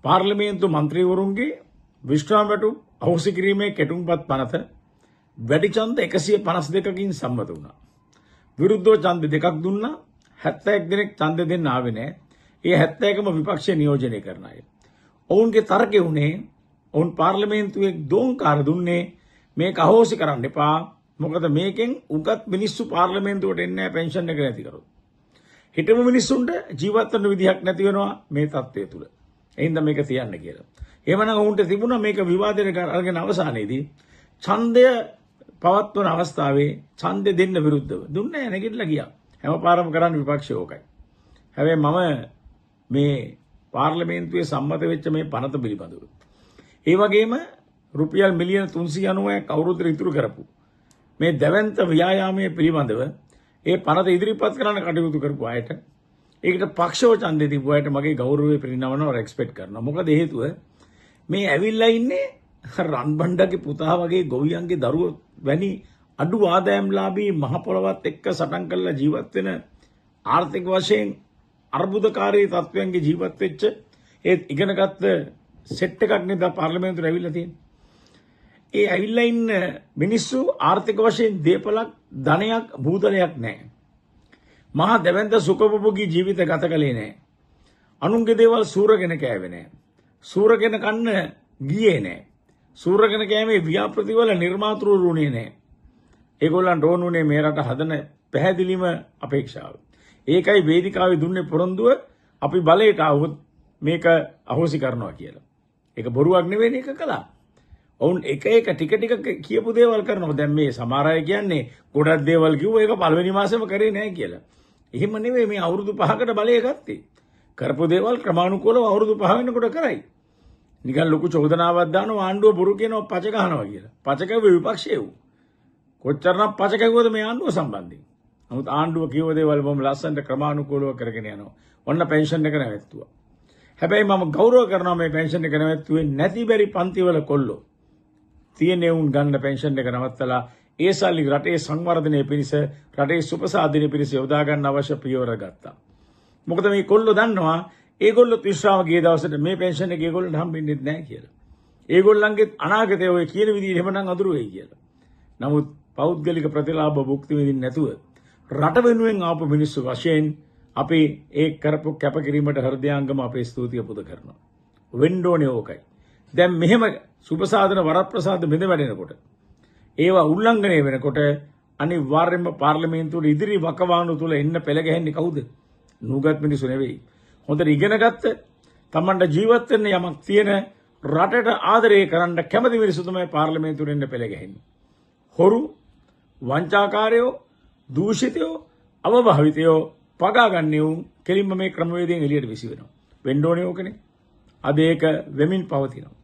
පාර්ලිමේන්තු මන්ත්‍රීවරුන්ගේ විශ්‍රාම වැටුප් අහෝසි කිරීමේ කෙටුම්පත් පනත වැඩි ඡන්ද 152කින් සම්මත වුණා. විරුද්ධව ඡන්ද දෙකක් දුන්නා. 71 දෙනෙක් ඡන්ද දෙන්න ආවේ නැහැ. ඒ 71ම විපක්ෂය නියෝජනය කරන අය. ඔවුන්ගේ තර්කය උනේ ඔවුන් පාර්ලිමේන්තුවේ දෝංකාර දුන්නේ මේක අහෝසි කරන්න එපා. මොකද මේකෙන් උගත් මිනිස්සු පාර්ලිමේන්තුවට එන්නේ නැහැ පෙන්ෂන් එක නැති කරොත්. හිටපු මිනිස්සුන්ට ජීවත් වෙන්න විදිහක් නැති වෙනවා මේ තත්ත්වය තුල. එහෙනම් මේක තියන්න කියලා. එහෙමනම් ඔවුන්ට තිබුණා මේක විවාදයට අරගෙන අවසානයේදී ඡන්දය පවත්වන අවස්ථාවේ ඡන්දෙ දෙන්න විරුද්ධව දුන්නේ නැහැ නැගිටලා ගියා. හැම පාරම කරන්නේ විපක්ෂය ඕකයි. හැබැයි මම මේ පාර්ලිමේන්තුවේ සම්මත වෙච්ච මේ පනත පිළිබඳව ඒ වගේම රුපියල් මිලියන 390ක් අවුරුද්දට ඉතුරු කරපු මේ දැවැන්ත ව්‍යායාමයේ පිළිබඳව ඒ පනත ඉදිරිපත් කරන්න කටයුතු කරපු අයට ඒකට පක්ෂව ඡන්දෙ දීපු අයට මගේ ගෞරවය පිරිනමනවා රෙස්පෙක්ට් කරනවා. මොකද හේතුව මේ ඇවිල්ලා ඉන්නේ රන්බණ්ඩගේ පුතා වගේ ගොවියන්ගේ දරුවෝ වැනි අඩු ආදායම්ලාභී මහ පොළවත් එක්ක සටන් කරලා ජීවත් වෙන ආර්ථික වශයෙන් අර්බුදකාරී තත්ත්වයන්ගේ ජීවත් වෙච්ච ඒ ඉගෙනගත්ත සෙට් එකක් නේද පාර්ලිමේන්තුවට ඇවිල්ලා තියෙන්නේ. ඒ ඇවිල්ලා ඉන්න මිනිස්සු ආර්ථික වශයෙන් දීපලක් ධනයක් භූතලයක් නැහැ. මහා දැවැන්ත සුඛභෝගී ජීවිත ගත කළේ නැහැ. අනුන්ගේ දේවල් සූරගෙන කෑවේ නැහැ. සූරගෙන කන්න ගියේ නැහැ. සූරගෙන කෑමේ ව්‍යාපෘතිවල නිර්මාතෘරුුණේ නැහැ. ඒගොල්ලන්ට ඕනුනේ මේ රට හදන පැහැදිලිම අපේක්ෂාව. ඒකයි වේදිකාවේ දුන්නේ පොරොන්දුව අපි බලයට આવොත් මේක අහෝසි කරනවා කියලා. ඒක බොරුවක් නෙවෙයි ඒක කළා. ඔවුන් එක ටික කියපු දේවල් කරනවා. දැන් මේ සමහර අය කියන්නේ ගොඩක් දේවල් කිව්වා ඒක පළවෙනි මාසෙම කරේ නැහැ කියලා. එහෙම නෙවෙයි මේ අවුරුදු 5කට බලය ගත්තේ. කරපු දේවල් ක්‍රමානුකූලව අවුරුදු 5 වෙනකොට කරයි. නිකන් ලොකු චෝදනාවක් දානවා ආණ්ඩුව බොරු කියනවා පච ගහනවා කියලා. පච කවුවේ විපක්ෂයේ වූ. කොච්චරනම් පච කවුවද මේ ආණ්ඩුව සම්බන්ධයෙන්. නමුත් ආණ්ඩුව කියව දේවල් බොහොම ලස්සනට ක්‍රමානුකූලව කරගෙන යනවා. ඔන්න පෙන්ෂන් එක නැවැත්තුවා. හැබැයි මම ගෞරව කරනවා මේ පෙන්ෂන් එක නැවැත්තුවේ නැති බැරි පන්තිවල කොල්ලෝ. තියෙනේ උන් ගන්න පෙන්ෂන් එක නවත්තලා ඒ සල්ලි රටේ සංවර්ධනය පිණිස රටේ සුපසාධනය පිණිස යොදා ගන්න අවශ්‍ය පියවර ගත්තා. මොකද මේ කොල්ලෝ දන්නවා ඒගොල්ලෝ විශ්‍රාම ගිය දවසට මේ පෙන්ෂන් එක ඒගොල්ලන්ට හම්බෙන්නේ නැහැ කියලා. ඒගොල්ලන්ගේ අනාගතය ඔය කියන විදිහට එහෙමනම් අඳුර වෙයි කියලා. නමුත් පෞද්ගලික ප්‍රතිලාභ භුක්ති විඳින්න නැතුව රට වෙනුවෙන් ආපු මිනිස්සු වශයෙන් අපි ඒ කරපු කැපකිරීමට හෘදයාංගම අපේ ස්තුතිය පුද කරනවා. වෙන්න ඕනේ ඕකයි. දැන් මෙහෙම සුපසාධන වරප්‍රසාද බිඳ වැඩෙනකොට ඒවා උල්ලංඝනය වෙනකොට අනිවාර්යයෙන්ම පාර්ලිමේන්තුවේ ඉදිරි වකවානු තුල එන්න පෙළ ගැහෙන්නේ කවුද? නුගත් මිනිස්සු නෙවෙයි. හොඳට ඉගෙනගත්ත තමන්ට ජීවත් වෙන්න යමක් තියෙන රටට ආදරය කරන්න කැමති මිනිස්සු තමයි පාර්ලිමේන්තුවට එන්න පෙළ ගැහෙන්නේ. හොරු, වංචාකාරයෝ, දූෂිතයෝ, අවභාවිතයෝ පගාගන්නේ උන් කෙලින්ම මේ ක්‍රමවේදයෙන් එළියට විසි වෙනවා. වෙන්න ඕනේ ඕකනේ. අද ඒක වෙමින් පවතිනවා.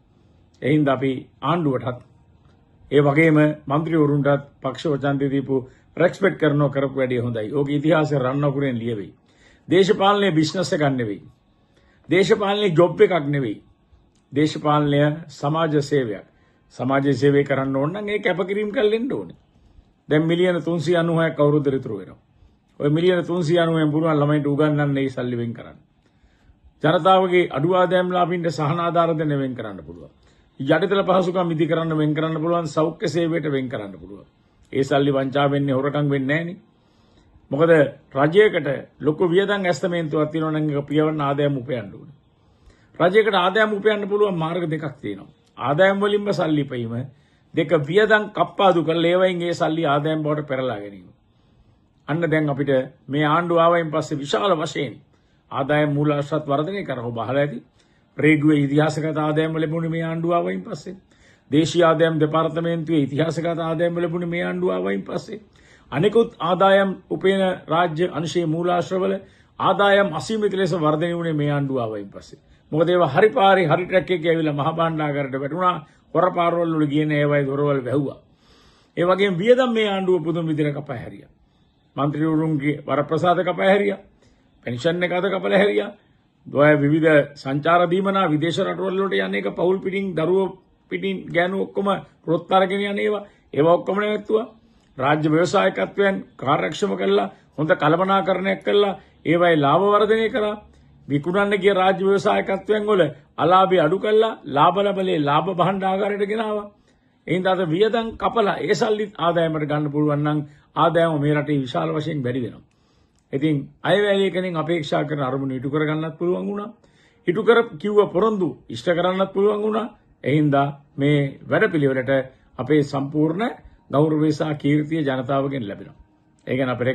එහින්ද අපි ආණ්ඩුවටත් ඒ වගේම മന്ത്രിවරුන්ටත් පක්ෂ ඡන්දය දීපු රෙස්පෙක්ට් කරනවා කරපු වැඩේ හොඳයි. ඕක ඉතිහාසය රන්නකුරෙන් ලියවෙයි. දේශපාලනයේ බිස්නස් එකක් නෙවෙයි. දේශපාලනයේ ජොබ් එකක් නෙවෙයි. දේශපාලනය සමාජ සේවයක්. සමාජ සේවය කරන්න ඕන නම් ඒ කැපකිරීම කරලෙන්න ඕනේ. දැන් මිලියන 396ක් අවුරුද්දට ඉතුරු වෙනවා. ඔය මිලියන 390න් පුරුවන් ළමයින්ට උගන්වන්න ඒ සල්ලි වෙන් කරන්න. ජනතාවගේ අඩු ආදායම් ලාභින්ට සහන ආධාර දෙන්න වෙන් කරන්න පුළුවන්. යටිතල පහසුකම් ඉදි කරන්න වෙන් කරන්න පුළුවන්. සෞඛ්‍ය සේවයට වෙන් කරන්න පුළුවන්. ඒ සල්ලි වංචා වෙන්නේ හොරකම් වෙන්නේ නැහනේ. මොකද රජයකට ලොකු වියදම් ඇස්තමේන්තුවක් තියෙනවා නම් ඒක පියවන්න ආදායම් උපයන්න ඕනේ. රජයකට ආදායම් උපයන්න පුළුවන් මාර්ග දෙකක් තියෙනවා. ආදායම් වලින්ම සල්ලි පෙීම දෙක වියදම් කප්පාදු කරලා ඒවයින් ඒ සල්ලි ආදායම් බවට පෙරලා ගැනීම. අන්න දැන් අපිට මේ ආණ්ඩුව ආවයින් පස්සේ විශාල වශයෙන් ආදායම් මූලාශ්‍රත් වර්ධනය කරව බහලා ඇති. රේඩියෝ ඉතිහාසගත ආදායම් ලැබුණේ මේ ආණ්ඩුව ආවයින් පස්සේ. දේශීය ආදායම් දෙපාර්තමේන්තුවේ ඉතිහාසගත ආදායම් ලැබුණේ මේ ආණ්ඩුව ආවයින් පස්සේ. අනෙකුත් ආදායම් උපයන රාජ්‍ය අංශයේ මූලාශ්‍රවල ආදායම් අසීමිත ලෙස වර්ධනය වුණේ මේ ආණ්ඩුව ආවයින් පස්සේ. මොකද ඒවා හරි පාරේ හරි ට්‍රැක් එකේ ඇවිල්ලා මහ භාණ්ඩාගාරයට වැටුණා. හොර පාරවල් වල ගියේ ඒවයි දොරවල් වැහුවා. ඒ වගේම වියදම් මේ ආණ්ඩුව පුදුම විදිහට කපා හැරියා. മന്ത്രിවරුන්ගේ වරප්‍රසාද කපා හැරියා. පෙන්ෂන් එක අද කපලා හැරියා. ඔය විවිධ සංචාර දීමනා විදේශ රටවල් වලට යන්නේ එක පෞල් පිටින් දරුවෝ පිටින් ගෑනු ඔක්කොම රොත් අරගෙන යන්නේ ඒවා ඔක්කොම නැවැත්තුවා. රාජ්‍ය ව්‍යවසායකත්වයන් කාර්යක්ෂම කළා. හොඳ කළමනාකරණයක් කළා. ඒවයි ලාභ වර්ධනය කරා. විකුණන්න ගිය රාජ්‍ය ව්‍යවසායකත්වයන් වල අලාභය අඩු කළා ලාභ ලැබලේ ලාභ භාණ්ඩාගාරයට ගෙනාවා. එහෙනම් අද වියදම් කපලා ඒ සල්ලි ආදායමට ගන්න පුළුවන් නම් ආදායම මේ රටේ විශාල වශයෙන් වැඩි වෙනවා. ඉතින් අයවැයේකෙන් අපේක්ෂා කරන අරමුණු ඉටු කර ගන්නත් පුළුවන් වුණා. ඉටු කර කිව්ව පොරොන්දු ඉෂ්ට කරන්නත් පුළුවන් වුණා. එහෙනම් මේ වැඩපිළිවෙලට අපේ සම්පූර්ණ ගෞරවය සහ කීර්තිය ජනතාවගෙන් ලැබෙනවා. ඒ ගැන අපේ